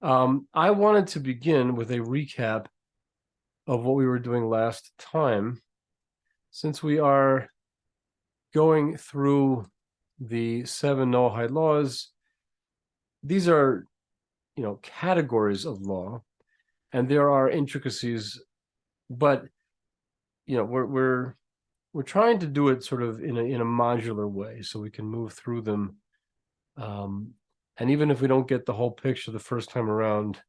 I wanted to begin with a recap of what we were doing last time, since we are going through the 7 Noahide laws. These are, categories of law, and there are intricacies, but we're trying to do it sort of in a modular way, so we can move through them. And even if we don't get the whole picture the first time around,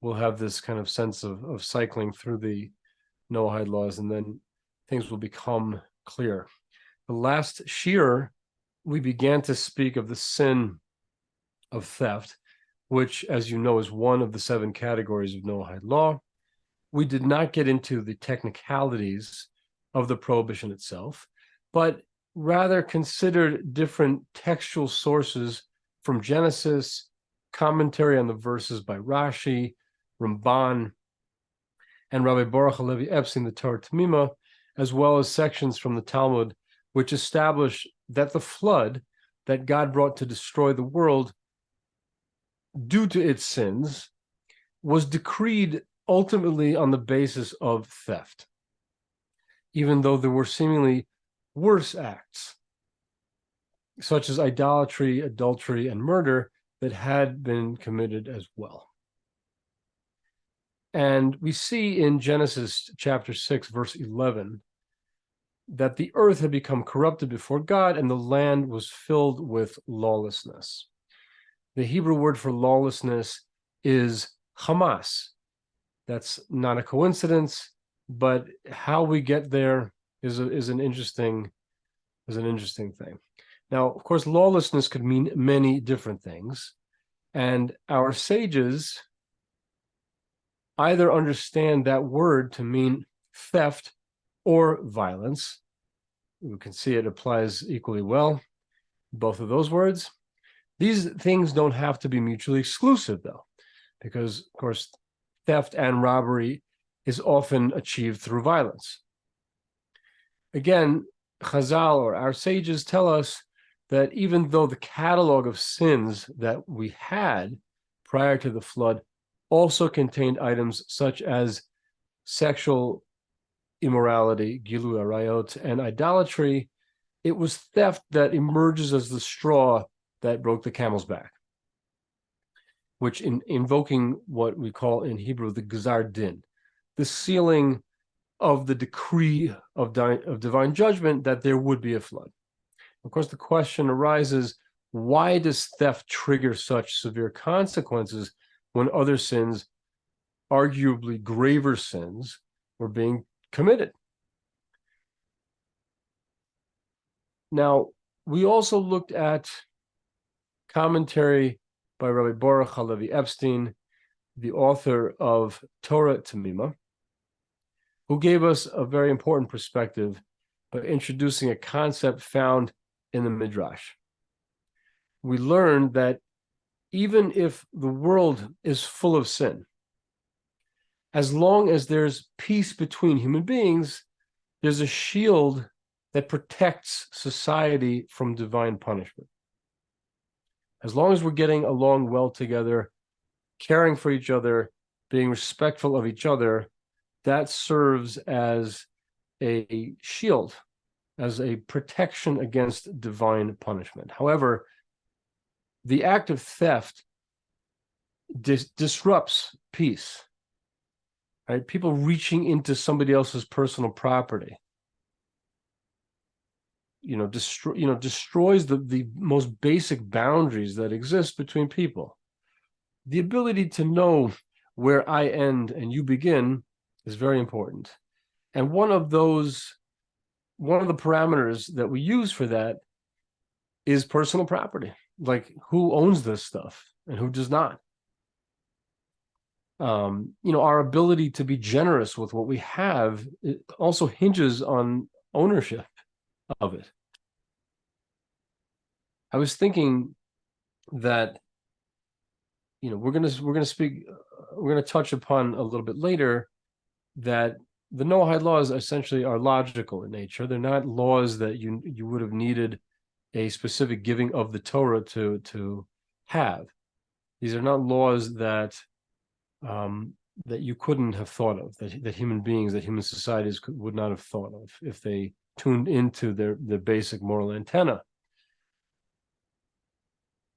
we'll have this kind of sense of cycling through the Noahide laws, and then things will become clear. The last shiur, we began to speak of the sin of theft, which, as you know, is one of the 7 categories of Noahide law. We did not get into the technicalities of the prohibition itself, but rather considered different textual sources from Genesis, commentary on the verses by Rashi, Ramban, and Rabbi Baruch Halevi Epstein, the Torah Tamima, as well as sections from the Talmud, which establish that the flood that God brought to destroy the world due to its sins was decreed ultimately on the basis of theft, even though there were seemingly worse acts, such as idolatry, adultery, and murder, that had been committed as well. And we see in Genesis chapter 6, verse 11, that the earth had become corrupted before God, and the land was filled with lawlessness. The Hebrew word for lawlessness is Hamas. That's not a coincidence, but how we get there is an interesting thing. Now, of course, lawlessness could mean many different things, and our sages either understand that word to mean theft or violence. We can see it applies equally well, both of those words. These things don't have to be mutually exclusive, though, because, of course, theft and robbery is often achieved through violence. Again, Chazal, or our sages, tell us that even though the catalog of sins that we had prior to the flood also contained items such as sexual immorality, gilu arayot, and idolatry, it was theft that emerges as the straw that broke the camel's back, which invoking what we call in Hebrew the gzar din, the sealing of the decree of divine judgment that there would be a flood. Of course, the question arises, why does theft trigger such severe consequences when other sins, arguably graver sins, were being committed? Now, we also looked at commentary by Rabbi Baruch Halevi Epstein, the author of Torah Tamima, who gave us a very important perspective by introducing a concept found in the Midrash. We learned that even if the world is full of sin, as long as there's peace between human beings, there's a shield that protects society from divine punishment. As long as we're getting along well together, caring for each other, being respectful of each other, that serves as a shield, as a protection against divine punishment. However, the act of theft disrupts peace, right? People reaching into somebody else's personal property, destroys the most basic boundaries that exist between people. The ability to know where I end and you begin is very important. And one of the parameters that we use for that is personal property, like who owns this stuff and who does not. Our ability to be generous with what we have, it also hinges on ownership of it. I was thinking that, we're going to touch upon a little bit later that the Noahide laws essentially are logical in nature. They're not laws that you would have needed a specific giving of the Torah to have. These are not laws that that you couldn't have thought of, that human beings, that human societies would not have thought of if they tuned into their basic moral antenna.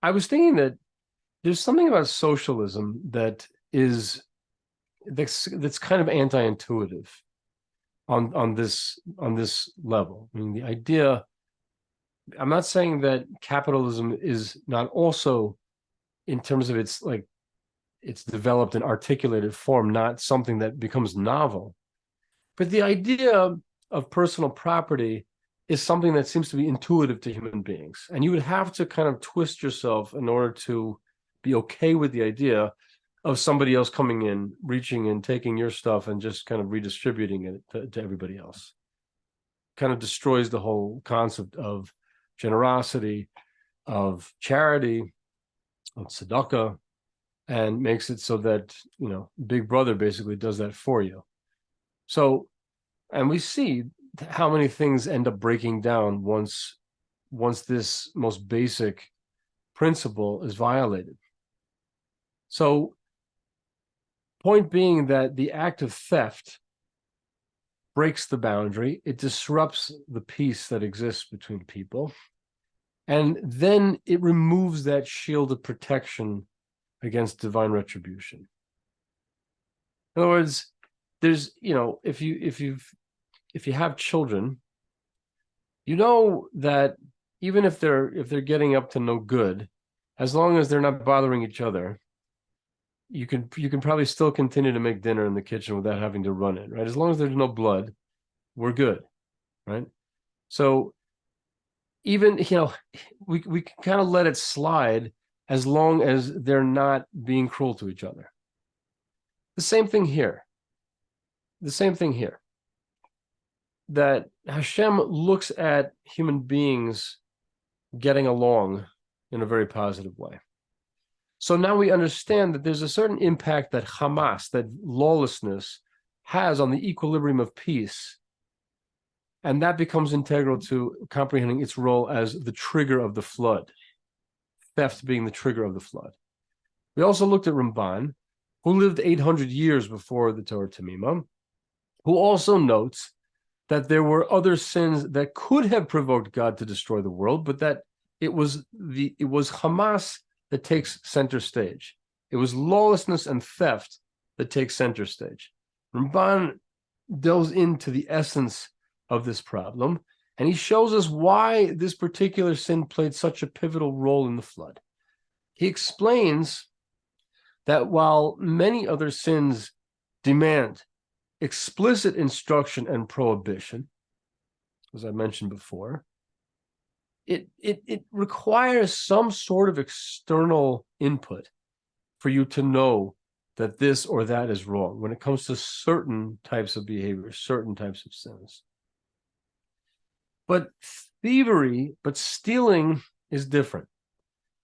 I was thinking that there's something about socialism that's kind of anti-intuitive on this level. I mean, the idea, I'm not saying that capitalism is not also, in terms of its developed and articulated form, not something that becomes novel, but the idea of personal property is something that seems to be intuitive to human beings, and you would have to kind of twist yourself in order to be okay with the idea of somebody else coming in, reaching in, taking your stuff and just kind of redistributing it to everybody else. Kind of destroys the whole concept of generosity, of charity, of tzedakah, and makes it so that, Big Brother basically does that for you. So, and we see how many things end up breaking down once this most basic principle is violated. So, point being that the act of theft breaks the boundary, it disrupts the peace that exists between people, and then it removes that shield of protection against divine retribution. In other words, there's, if you have children, that even if they're getting up to no good, as long as they're not bothering each other, you can probably still continue to make dinner in the kitchen without having to run it, right? As long as there's no blood, we're good, right? So even, we can kind of let it slide as long as they're not being cruel to each other. The same thing here. That Hashem looks at human beings getting along in a very positive way. So now we understand that there's a certain impact that Hamas, that lawlessness, has on the equilibrium of peace. And that becomes integral to comprehending its role as the trigger of the flood, theft being the trigger of the flood. We also looked at Ramban, who lived 800 years before the Torah Tamima, who also notes that there were other sins that could have provoked God to destroy the world, but that it was Hamas that takes center stage. It was lawlessness and theft that takes center stage. Ramban delves into the essence of this problem, and he shows us why this particular sin played such a pivotal role in the flood. He explains that while many other sins demand explicit instruction and prohibition, as I mentioned before, it requires some sort of external input for you to know that this or that is wrong when it comes to certain types of behavior, certain types of sins. But stealing is different.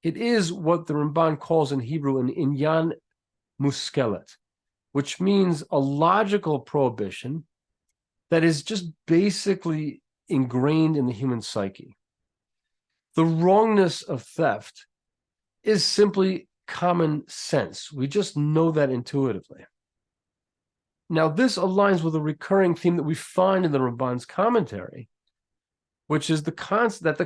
It is what the Ramban calls in Hebrew an inyan muskelet, which means a logical prohibition that is just basically ingrained in the human psyche. The wrongness of theft is simply common sense. We just know that intuitively. Now, this aligns with a recurring theme that we find in the Ramban's commentary, which is this concept,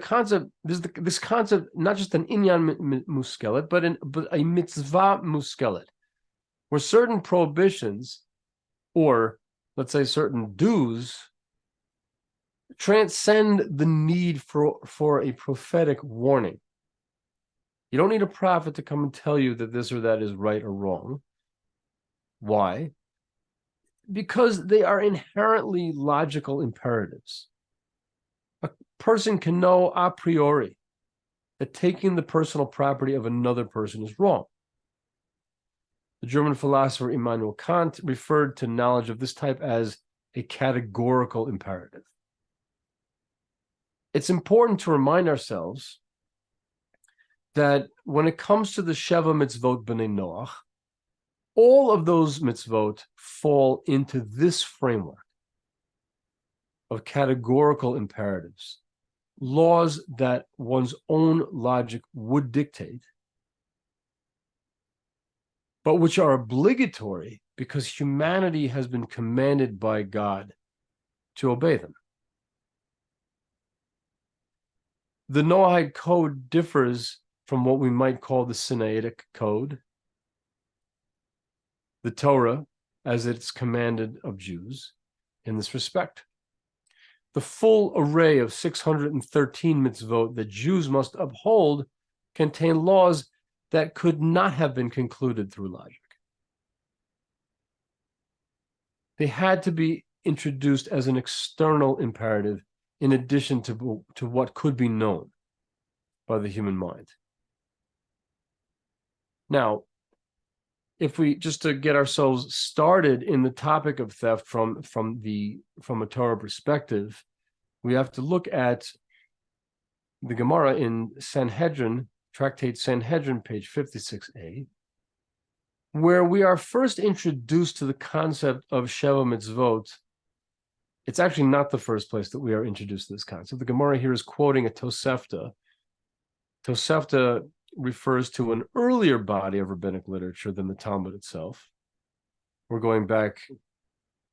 not just an inyan muskelet, but a mitzvah muskelet, where certain prohibitions, or let's say certain dues, transcend the need for a prophetic warning. You don't need a prophet to come and tell you that this or that is right or wrong. Why? Because they are inherently logical imperatives. A person can know a priori that taking the personal property of another person is wrong. The German philosopher Immanuel Kant referred to knowledge of this type as a categorical imperative. It's important to remind ourselves that when it comes to the Sheva mitzvot b'nei Noach, all of those mitzvot fall into this framework of categorical imperatives, laws that one's own logic would dictate, but which are obligatory because humanity has been commanded by God to obey them. The Noahide code differs from what we might call the Sinaitic code, the Torah, as it's commanded of Jews in this respect. The full array of 613 mitzvot that Jews must uphold contain laws that could not have been concluded through logic. They had to be introduced as an external imperative in addition to what could be known by the human mind. Now, if we, just to get ourselves started in the topic of theft from a Torah perspective, we have to look at the Gemara in Sanhedrin, Tractate Sanhedrin, page 56a, where we are first introduced to the concept of Sheva Mitzvot. It's actually not the first place that we are introduced to this concept. The Gemara here is quoting a Tosefta. Tosefta refers to an earlier body of rabbinic literature than the Talmud itself. We're going back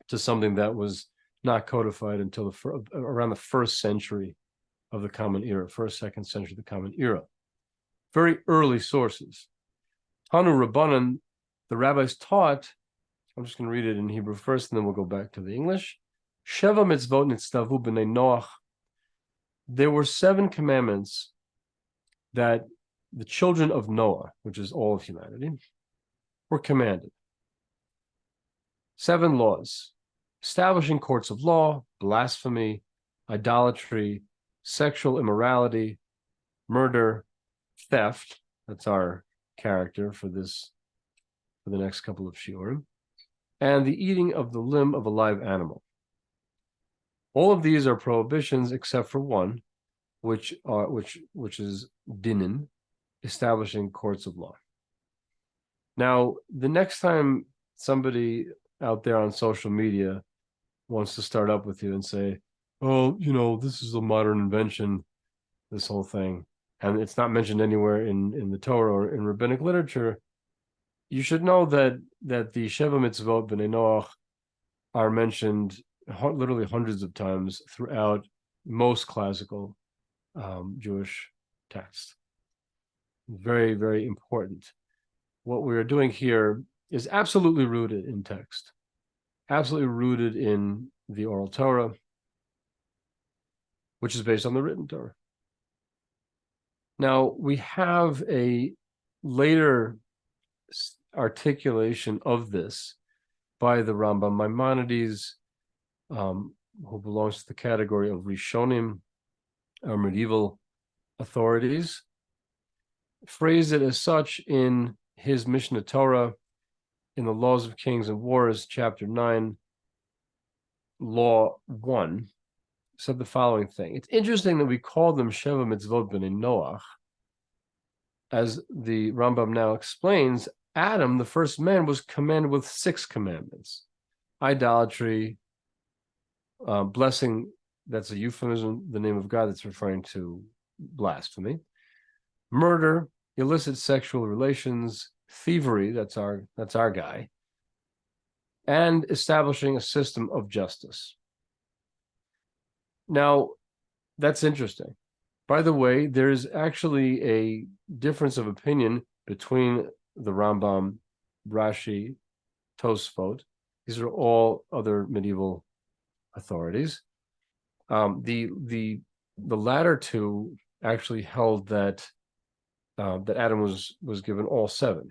to something that was not codified until around the first century of the Common Era, first, second century of the Common Era. Very early sources. Tanu Rabbanan, the rabbis taught, I'm just going to read it in Hebrew first, and then we'll go back to the English. Sheva mitzvot nitztavu b'nei Noach. There were 7 commandments that the children of Noah, which is all of humanity, were commanded. 7 laws: establishing courts of law, blasphemy, idolatry, sexual immorality, murder, theft. That's our character for the next couple of shiurim, and the eating of the limb of a live animal. All of these are prohibitions except for one, which is dinin, establishing courts of law. Now, the next time somebody out there on social media wants to start up with you and say, oh, this is a modern invention, this whole thing, and it's not mentioned anywhere in the Torah or in rabbinic literature, you should know that the Sheva Mitzvot B'nei Noach are mentioned literally hundreds of times throughout most classical Jewish texts. Very, very important. What we are doing here is absolutely rooted in text, absolutely rooted in the oral Torah, which is based on the written Torah. Now, we have a later articulation of this by the Rambam Maimonides, who belongs to the category of Rishonim, or medieval authorities, phrased it as such in his Mishnah Torah, in the Laws of Kings and Wars, chapter 9, law 1, said the following thing. It's interesting that we call them Sheva Mitzvot B'nei Noach. As the Rambam now explains, Adam, the first man, was commanded with 6 commandments. Idolatry, blessing, that's a euphemism, the name of God, that's referring to blasphemy. Murder, illicit sexual relations, thievery, that's our guy, and establishing a system of justice. Now, that's interesting. By the way, there's actually a difference of opinion between the Rambam, Rashi, Tosfot. These are all other medieval authorities. The latter two actually held that Adam was given all 7.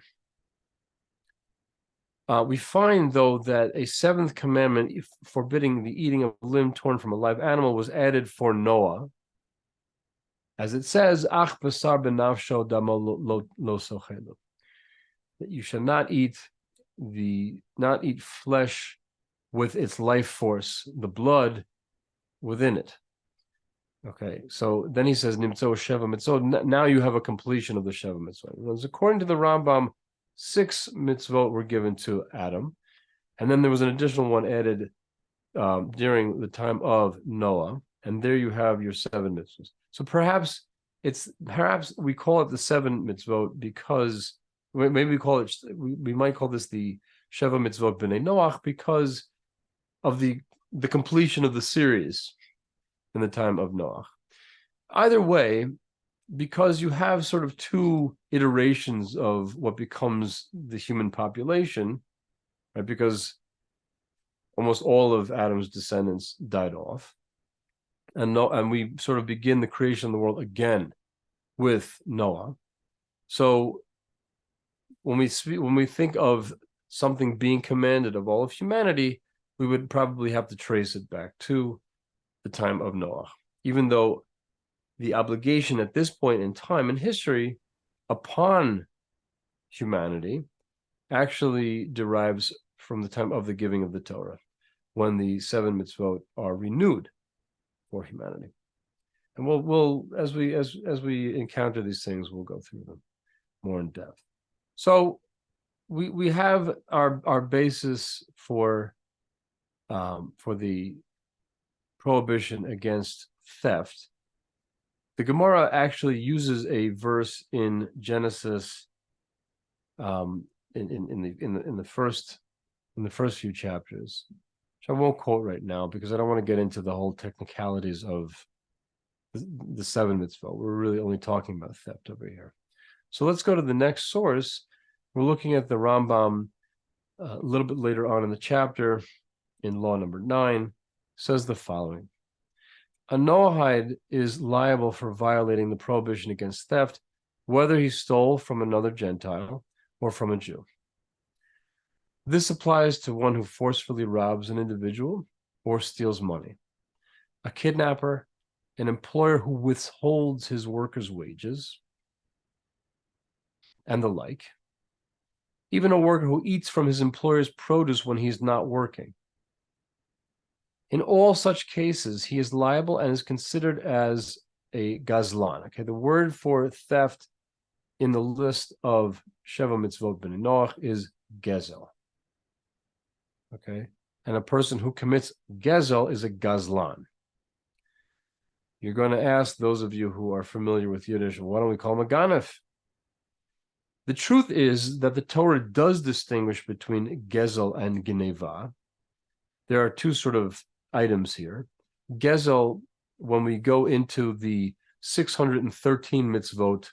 We find, though, that a 7th commandment forbidding the eating of a limb torn from a live animal was added for Noah, as it says, "Ach basar benafsho damo lo sochelu," that you shall not eat flesh with its life force, the blood within it. Okay, so then he says, Nimtzo Sheva Mitzvot. Now you have a completion of the Sheva Mitzvot. According to the Rambam, 6 mitzvot were given to Adam, and then there was an additional one added during the time of Noah, and there you have your 7 mitzvot. So perhaps we call it the 7 mitzvot because maybe we might call this the Sheva Mitzvot B'nei Noach because of the completion of the series in the time of Noach. Either way, because you have sort of two iterations of what becomes the human population, right? Because almost all of Adam's descendants died off, and we sort of begin the creation of the world again with Noah. So when we think of something being commanded of all of humanity, we would probably have to trace it back to the time of Noah, even though the obligation at this point in time in history upon humanity actually derives from the time of the giving of the Torah, when the 7 mitzvot are renewed for humanity. And we'll as we encounter these things, we'll go through them more in depth. So we have our basis for the prohibition against theft. The Gemara actually uses a verse in Genesis, in the first few chapters, which I won't quote right now because I don't want to get into the whole technicalities of the 7 mitzvot. We're really only talking about theft over here. So let's go to the next source. We're looking at the Rambam a little bit later on in the chapter, in law number 9, says the following: a Noahide is liable for violating the prohibition against theft, whether he stole from another Gentile or from a Jew. This applies to one who forcefully robs an individual or steals money, a kidnapper, an employer who withholds his workers' wages, and the like, even a worker who eats from his employer's produce when he's not working. In all such cases, he is liable and is considered as a gazlan. Okay, the word for theft in the list of Sheva Mitzvot B'nei Noach is gezel. Okay, and a person who commits gezel is a gazlan. You're going to ask those of you who are familiar with Yiddish, why don't we call him a ganef? The truth is that the Torah does distinguish between gezel and geneva. There are two sort of items here. Gezel, when we go into the 613 mitzvot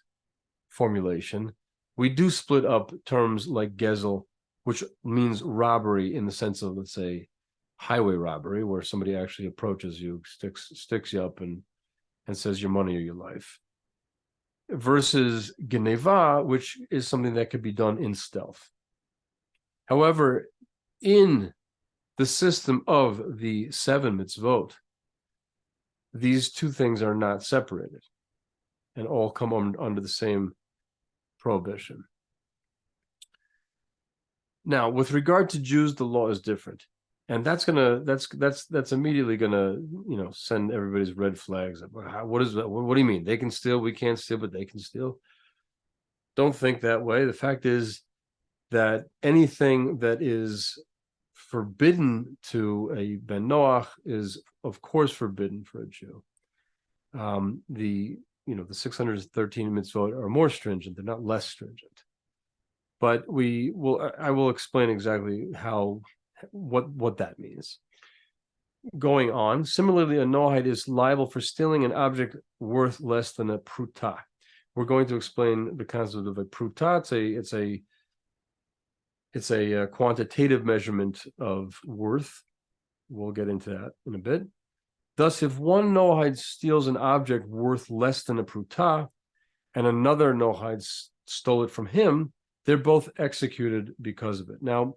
formulation, we do split up terms like gezel, which means robbery in the sense of, let's say, highway robbery, where somebody actually approaches you, sticks you up and says your money or your life, versus geneva, which is something that could be done in stealth. However, in the system of the 7 mitzvot, these two things are not separated and all come under the same prohibition. Now, with regard to Jews, the law is different, and that's immediately gonna send everybody's red flags up. What is that? What do you mean? They can steal, we can't steal, but they can steal? Don't think that way. The fact is that anything that is forbidden to a ben Noach is, of course, forbidden for a Jew. The 613 mitzvot are more stringent; they're not less stringent. But I will explain exactly what that means. Going on, similarly, a Noahide is liable for stealing an object worth less than a pruta. We're going to explain the concept of a pruta. It's a quantitative measurement of worth. We'll get into that in a bit. Thus, if one Noahide steals an object worth less than a pruta, and another Noahide stole it from him, they're both executed because of it. Now,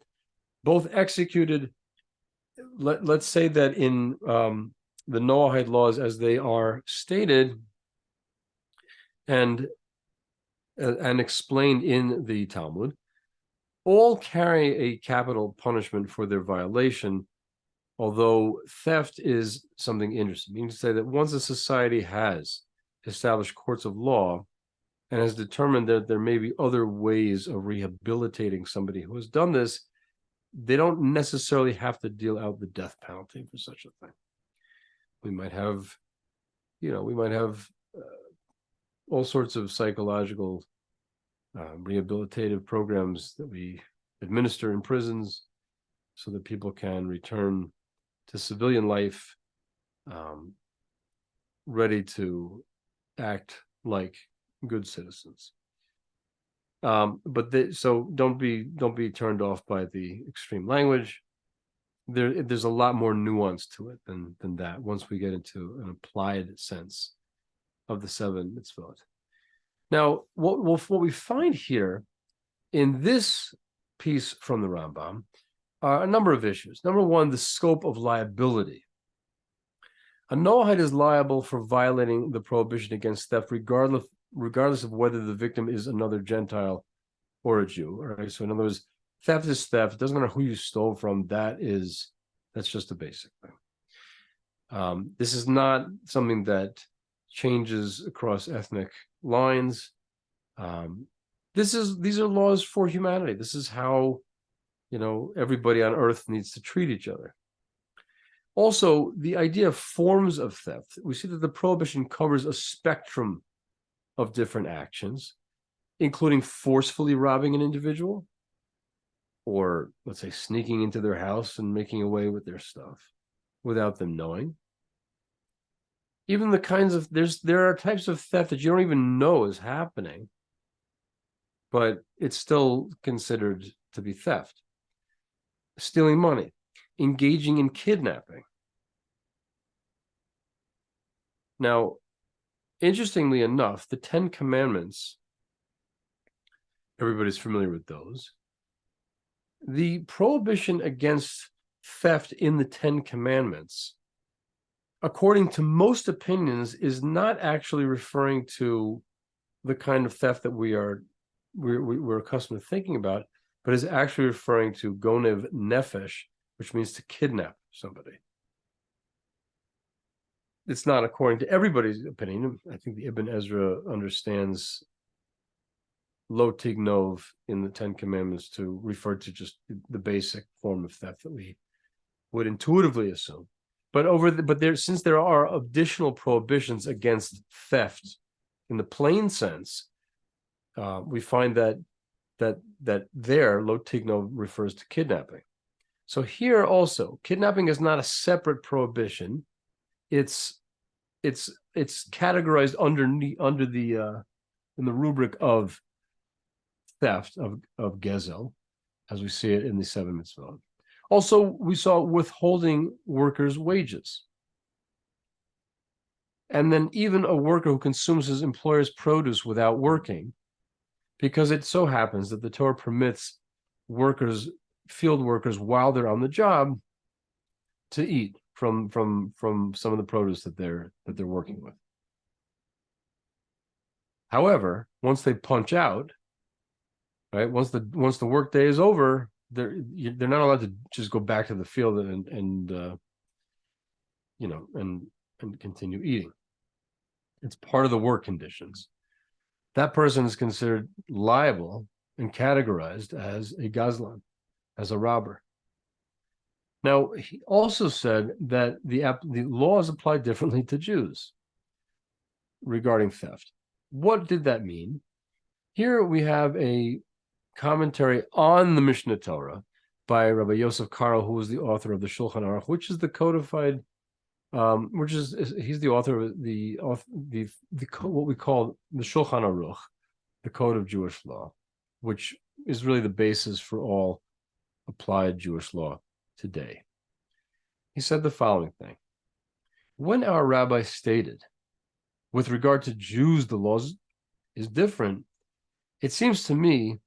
both executed, let's say that in the Noahide laws as they are stated and explained in the Talmud, all carry a capital punishment for their violation, although theft is something interesting. You can say that once a society has established courts of law and has determined that there may be other ways of rehabilitating somebody who has done this, they don't necessarily have to deal out the death penalty for such a thing. We might have all sorts of psychological rehabilitative programs that we administer in prisons so that people can return to civilian life ready to act like good citizens. So don't be turned off by the extreme language. There's a lot more nuance to it than that once we get into an applied sense of the 7 mitzvot. Now, what we find here in this piece from the Rambam are a number of issues. Number one, the scope of liability. A Noahide is liable for violating the prohibition against theft, regardless of whether the victim is another Gentile or a Jew. All right. So in other words, theft is theft. It doesn't matter who you stole from. That's just a basic thing. This is not something that changes across ethnic lines. These are laws for humanity. This is how, everybody on earth needs to treat each other. Also, the idea of forms of theft. We see that the prohibition covers a spectrum of different actions, including forcefully robbing an individual, or let's say sneaking into their house and making away with their stuff without them knowing. Even the kinds of there are types of theft that you don't even know is happening, but it's still considered to be theft. Stealing money, engaging in kidnapping. Now, interestingly enough, the 10 commandments, everybody's familiar with those. The prohibition against theft in the 10 commandments, according to most opinions, is not actually referring to the kind of theft that we're accustomed to thinking about, but is actually referring to gonev nefesh, which means to kidnap somebody. It's not according to everybody's opinion. I think the Ibn Ezra understands lo tignov in the 10 commandments to refer to just the basic form of theft that we would intuitively assume. But since there are additional prohibitions against theft in the plain sense, we find that there lo tignov refers to kidnapping. So here also, kidnapping is not a separate prohibition. It's categorized under the in the rubric of theft of gezel, as we see it in the 7 mitzvot. Also, we saw withholding workers' wages. And then even a worker who consumes his employer's produce without working, because it so happens that the Torah permits field workers, while they're on the job, to eat from some of the produce that they're working with. However, once they punch out, right? Once the work day is over, they're not allowed to just go back to the field and continue eating. It's part of the work conditions. That person is considered liable and categorized as a gazlan, as a robber. Now, he also said that the laws apply differently to Jews regarding theft. What did that mean? Here we have a commentary on the Mishnah Torah by Rabbi Yosef Karo, who was the author of the Shulchan Aruch, which is the codified, he's the author of the what we call the Shulchan Aruch, the Code of Jewish Law, which is really the basis for all applied Jewish law today. He said the following thing: when our rabbi stated, with regard to Jews, the laws is different, it seems to me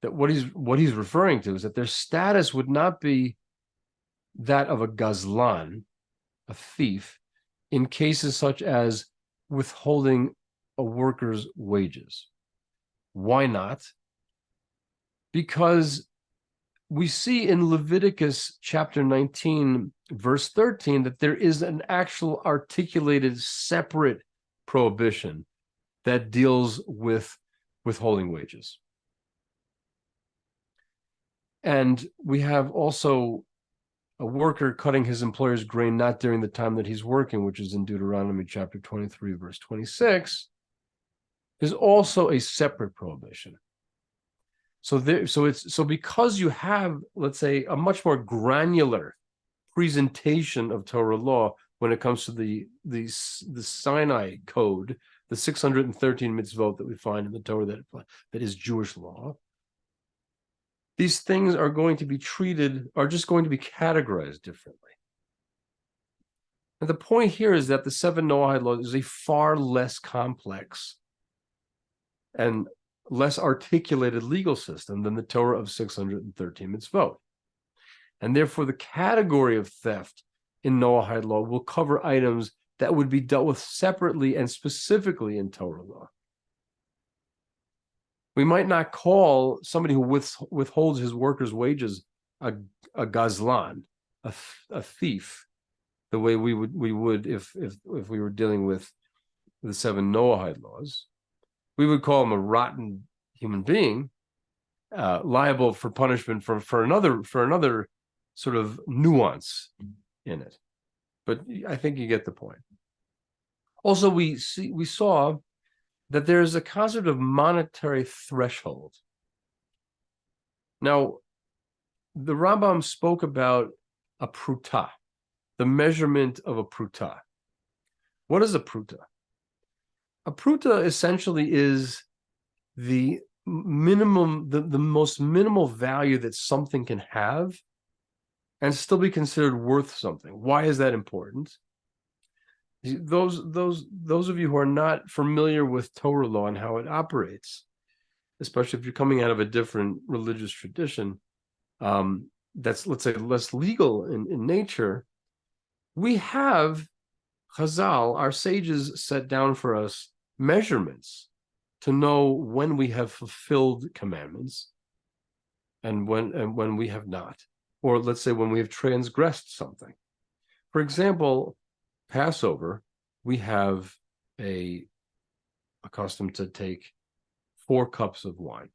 that what he's referring to is that their status would not be that of a gazlan, a thief, in cases such as withholding a worker's wages. Why not? Because we see in Leviticus chapter 19, verse 13, that there is an actual articulated separate prohibition that deals with withholding wages. And we have also a worker cutting his employer's grain not during the time that he's working, which is in Deuteronomy chapter 23, verse 26. is also a separate prohibition. So because you have, let's say, a much more granular presentation of Torah law when it comes to the Sinai code, the 613 mitzvot that we find in the Torah that is Jewish law, these things are just going to be categorized differently. And the point here is that the 7 Noahide law is a far less complex and less articulated legal system than the Torah of 613 mitzvot. And therefore, the category of theft in Noahide law will cover items that would be dealt with separately and specifically in Torah law. We might not call somebody who withholds his workers' wages a gazlan, a thief, the way we would if we were dealing with the 7 Noahide laws. We would call him a rotten human being, liable for punishment for another sort of nuance in it. But I think you get the point. Also, we saw that there is a concept of monetary threshold. Now, the Rambam spoke about a pruta, the measurement of a pruta. What is a pruta? A pruta essentially is the minimum, the most minimal value that something can have and still be considered worth something. Why is that important? Those of you who are not familiar with Torah law and how it operates, especially if you're coming out of a different religious tradition, that's, let's say, less legal in nature, we have Chazal, our sages, set down for us measurements to know when we have fulfilled commandments and when we have not, or let's say when we have transgressed something. For example, Passover, we have a custom to take 4 cups of wine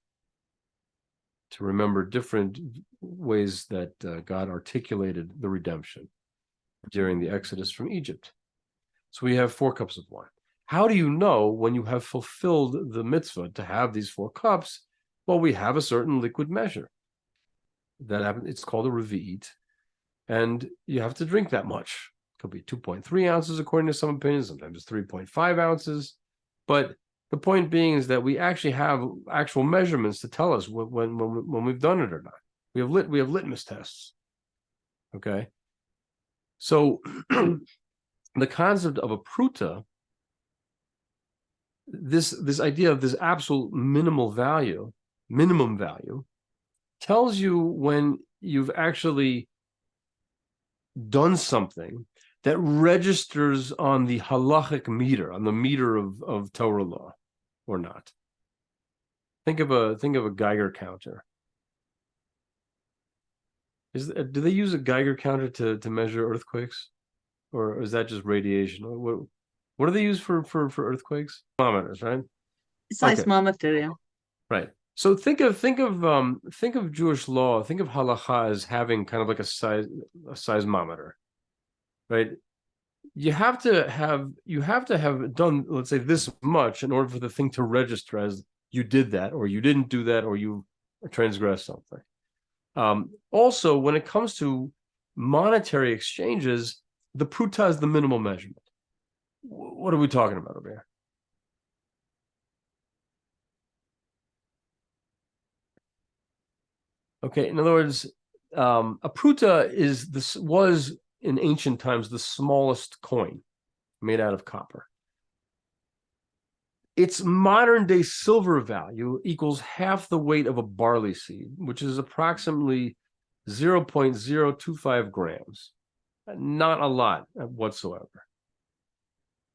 to remember different ways that God articulated the redemption during the Exodus from Egypt. So we have 4 cups of wine. How do you know when you have fulfilled the mitzvah to have these 4 cups? Well, we have a certain liquid measure. It's called a revi'it, and you have to drink that much. It could be 2.3 ounces according to some opinions, sometimes it's 3.5 ounces. But the point being is that we actually have actual measurements to tell us when we've done it or not. We have litmus tests. Okay. So the concept of a pruta, this idea of this absolute minimum value, tells you when you've actually done something that registers on the halachic meter, on the meter of Torah law, or not. Think of a Geiger counter. Do they use a Geiger counter to measure earthquakes, or is that just radiation? What do they use for earthquakes? Seismometers, right? Seismometer, yeah. Right. So think of Jewish law. Think of halacha as having kind of like a seismometer, right? You have to have done, let's say, this much in order for the thing to register as you did that, or you didn't do that, or you transgressed something. Also, when it comes to monetary exchanges, the pruta is the minimal measurement. What are we talking about over here? Okay, in other words, a pruta was in ancient times the smallest coin made out of copper. Its modern day silver value equals half the weight of a barley seed, which is approximately 0.025 grams. Not a lot whatsoever.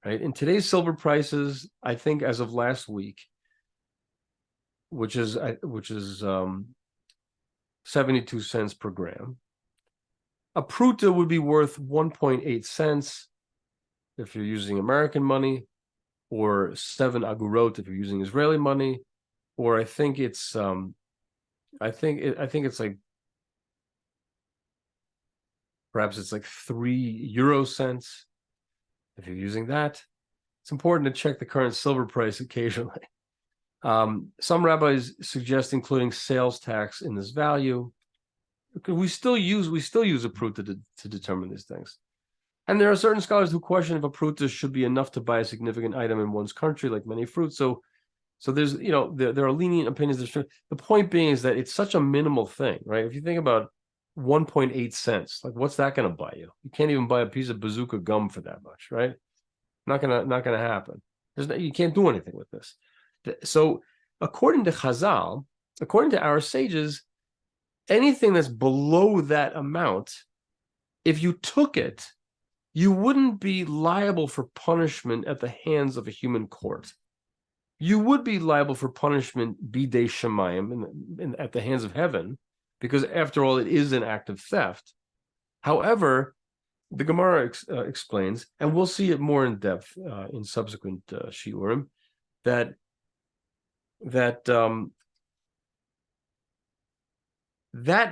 Right? In today's silver prices, I think as of last week, which is 72 cents per gram, a pruta would be worth 1.8 cents if you're using American money, or 7 agurot if you're using Israeli money, or I think it's like perhaps it's like 3 euro cents if you're using that. It's important to check the current silver price occasionally. Some rabbis suggest including sales tax in this value. We still use a pruta to determine these things. And there are certain scholars who question if a pruta should be enough to buy a significant item in one's country, like many fruits. So there's, there are lenient opinions. The point being is that it's such a minimal thing, right? If you think about 1.8 cents, like what's that going to buy you? You can't even buy a piece of bazooka gum for that much, right? Not gonna happen. You can't do anything with this. So according to Chazal, according to our sages, anything that's below that amount, if you took it, you wouldn't be liable for punishment at the hands of a human court. You would be liable for punishment bidei shamayim, at the hands of heaven, because after all, it is an act of theft. However, the Gemara explains, and we'll see it more in depth in subsequent shiurim, that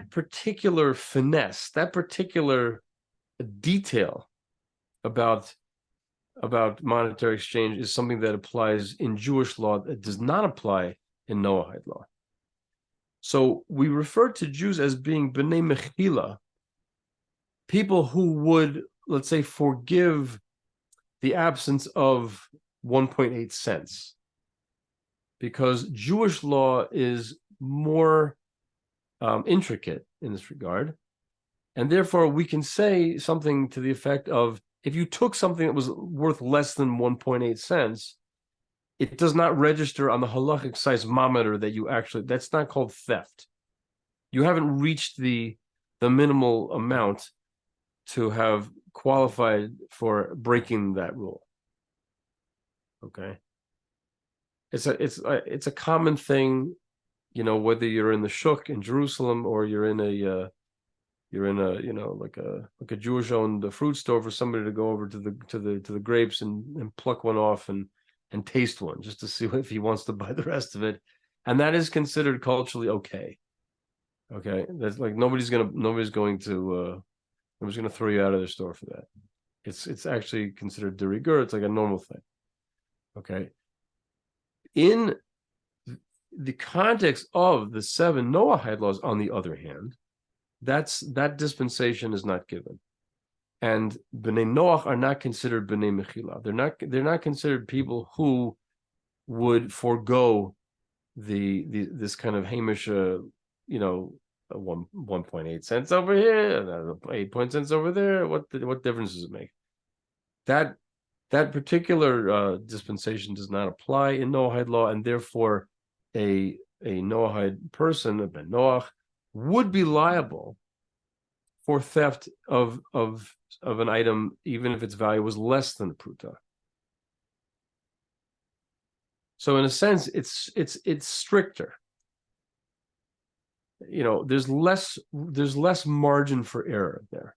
particular finesse, that particular detail about monetary exchange is something that applies in Jewish law that does not apply in Noahide law. So we refer to Jews as being b'nei mechila, people who would, let's say, forgive the absence of 1.8 cents, because Jewish law is more intricate in this regard. And therefore, we can say something to the effect of, if you took something that was worth less than 1.8 cents, it does not register on the halachic seismometer that you actually, that's not called theft. You haven't reached the minimal amount to have qualified for breaking that rule. Okay. It's a common thing, whether you're in the shuk in Jerusalem or you're in a like a Jewish-owned fruit store, for somebody to go over to the grapes and pluck one off and taste one just to see if he wants to buy the rest of it, and that is considered culturally okay. Okay, that's like nobody's going to throw you out of their store for that. It's actually considered de rigueur. It's like a normal thing. Okay, in the context of the 7 Noahide laws, on the other hand, that dispensation is not given, and B'nai Noach are not considered B'nai Mechila. They're not considered people who would forego this kind of Hamish, 1.8 cents over here, 8 cents over there. What difference does it make? That particular dispensation does not apply in Noahide law, and therefore a Noahide person, a Ben Noach, would be liable for theft of an item, even if its value was less than a pruta. So in a sense, it's stricter. There's less margin for error there.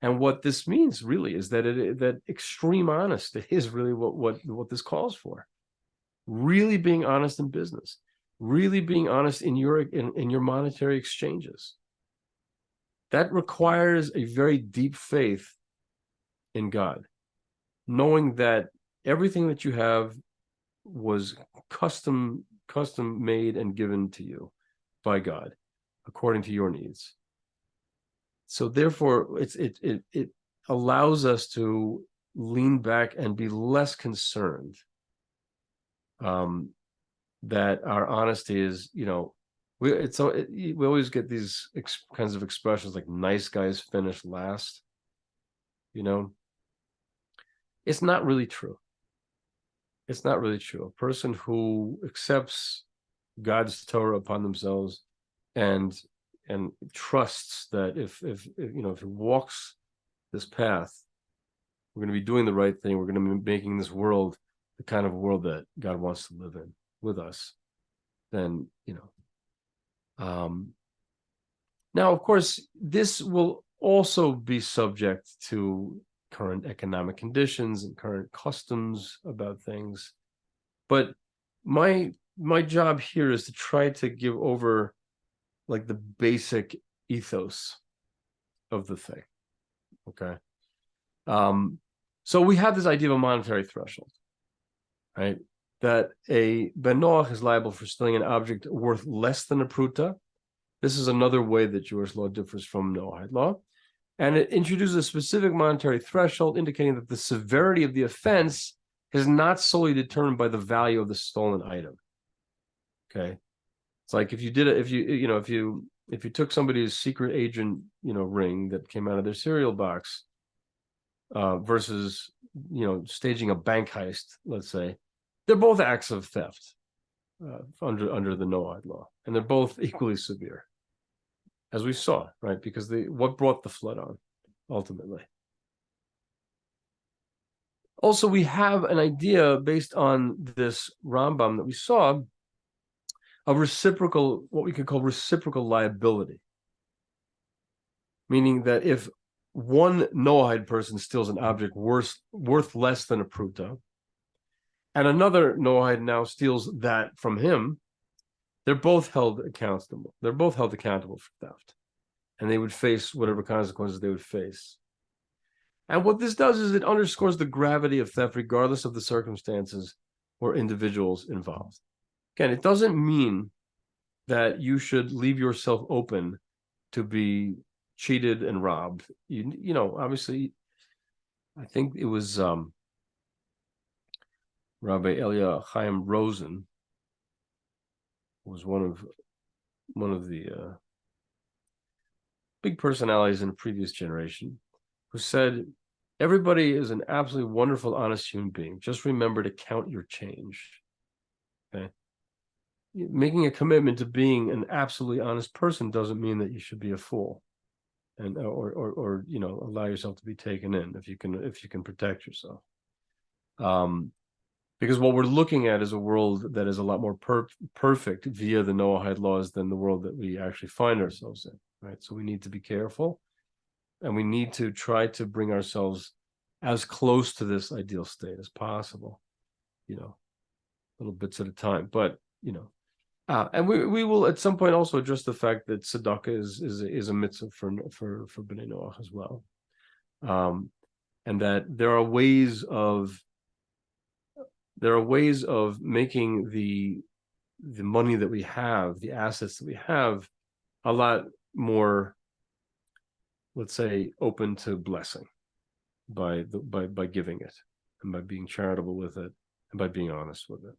And what this means really is that extreme honesty is really what this calls for. Really being honest in business, really being honest in your monetary exchanges. That requires a very deep faith in God, knowing that everything that you have was custom made and given to you by God according to your needs. So therefore, it allows us to lean back and be less concerned that our honesty is, we always get these kinds of expressions like "nice guys finish last." It's not really true. It's not really true. A person who accepts God's Torah upon themselves and trusts that if he walks this path, we're going to be doing the right thing. We're going to be making this world the kind of world that God wants to live in with us. Then now, of course, this will also be subject to current economic conditions and current customs about things. But my job here is to try to give over like the basic ethos of the thing. Okay. So we have this idea of a monetary threshold, right? that a ben Noach is liable for stealing an object worth less than a pruta. This is another way that Jewish law differs from Noahide law. And it introduces a specific monetary threshold indicating that the severity of the offense is not solely determined by the value of the stolen item. Okay. It's like if you did it, if you took somebody's secret agent, ring that came out of their cereal box, versus, staging a bank heist, let's say, they're both acts of theft under the Noahide law, and they're both equally severe, as we saw, right? Because what brought the flood on, ultimately. Also, we have an idea based on this Rambam that we saw of reciprocal, what we could call reciprocal liability. Meaning that if one Noahide person steals an object worth less than a pruta, and another Noahide now steals that from him, they're both held accountable. They're both held accountable for theft, and they would face whatever consequences they would face. And what this does is it underscores the gravity of theft, regardless of the circumstances or individuals involved. Again, it doesn't mean that you should leave yourself open to be cheated and robbed. Obviously, I think it was Rabbi Elia Chaim Rosen was one of the big personalities in a previous generation who said, everybody is an absolutely wonderful, honest human being. Just remember to count your change. Okay. Making a commitment to being an absolutely honest person doesn't mean that you should be a fool, and or allow yourself to be taken in if you can protect yourself. Because what we're looking at is a world that is a lot more perfect via the Noahide laws than the world that we actually find ourselves in, right? So we need to be careful, and we need to try to bring ourselves as close to this ideal state as possible, little bits at a time. But and we will at some point also address the fact that tzedakah is a mitzvah for B'nai Noach as well, and that there are ways of making the money that we have, the assets that we have, a lot more, let's say, open to blessing by giving it, and by being charitable with it, and by being honest with it.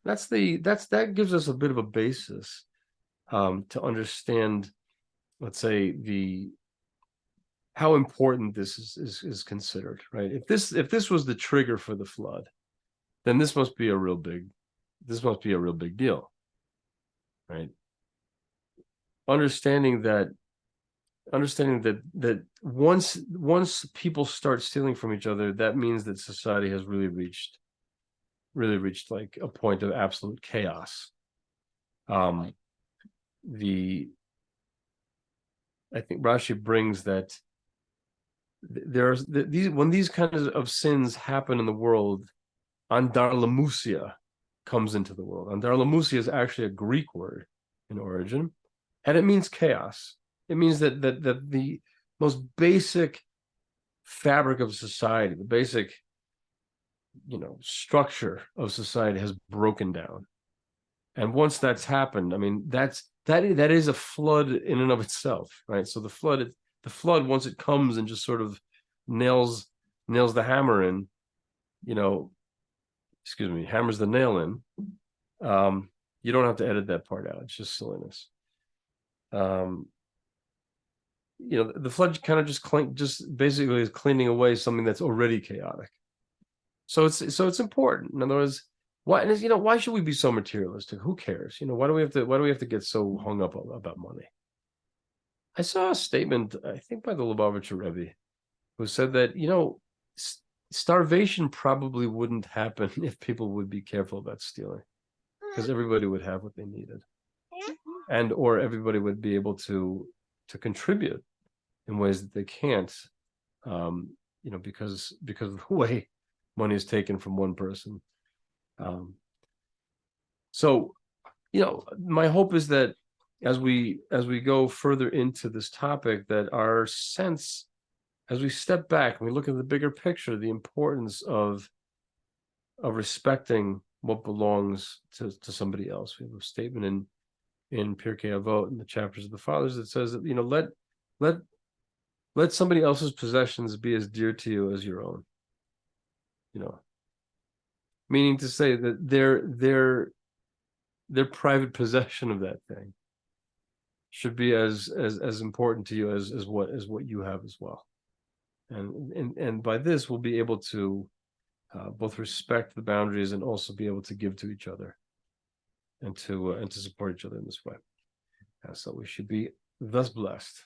That gives us a bit of a basis to understand, let's say, how important this is considered, right? If this was the trigger for the flood, then this must be a real big deal, right? Understanding that once people start stealing from each other, that means that society has really reached like a point of absolute chaos. I think Rashi brings that when these kinds of sins happen in the world, Andar Lamusia comes into the world. Andar Lamusia is actually a Greek word in origin, and it means chaos. It means that the most basic fabric of society, the basic structure of society has broken down. And once that's happened, I mean, that is a flood in and of itself, right? So the flood, once it comes and just sort of nails the hammer in, hammers the nail in, you don't have to edit that part out. It's just silliness. The flood kind of just basically is cleaning away something that's already chaotic. So it's important. In other words, why should we be so materialistic? Who cares? Why do we have to get so hung up about money? I saw a statement, I think by the Lubavitcher Rabbi, who said that starvation probably wouldn't happen if people would be careful about stealing, because everybody would have what they needed, or everybody would be able to contribute in ways that they can't, because of the way money is taken from one person. So my hope is that as we go further into this topic, that our sense, as we step back and we look at the bigger picture, the importance of respecting what belongs to somebody else. We have a statement in Pirkei Avot, in the chapters of the fathers, that says that, let somebody else's possessions be as dear to you as your own. Meaning to say that their private possession of that thing should be as important to you as what you have as well. And by this, we'll be able to both respect the boundaries and also be able to give to each other and to support each other in this way. So we should be thus blessed.